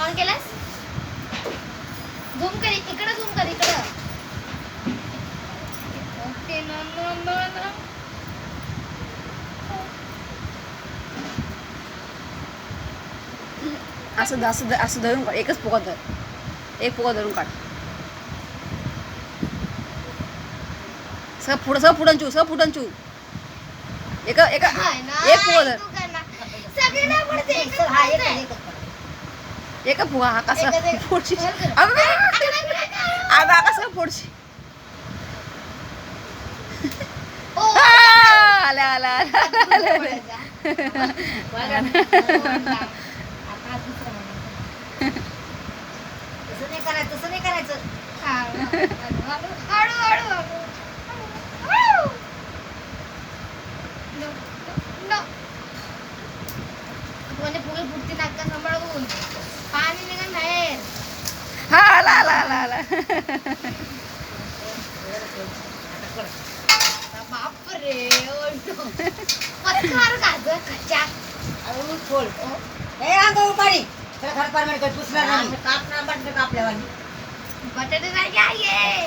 On केलास? Zoom कर इकडे, झूम कर इकडे. Okay no no no no. असं असं असं धरून काढ. एकच पोका धर. एक पोका धरून काढ. सगळं फुटन चू. एक पोका धर. सगळ्यांना पडते. एक फुगा हा कसा फोडशी. अगं कसं फोडशी. आला आला आला. तसं नाही करायचं. हळू. म्हणजे फुगे फुटती नाका सांभाळून. पाणी निघत बाहेर. हा आला. बापरे पत्कार गाजर कच्चा. खोल ए अंगावर पाणी घरात पाणी पुसणार नाही. कापणार बटाटे कापल्यावानी. बटाटे नाही आहे.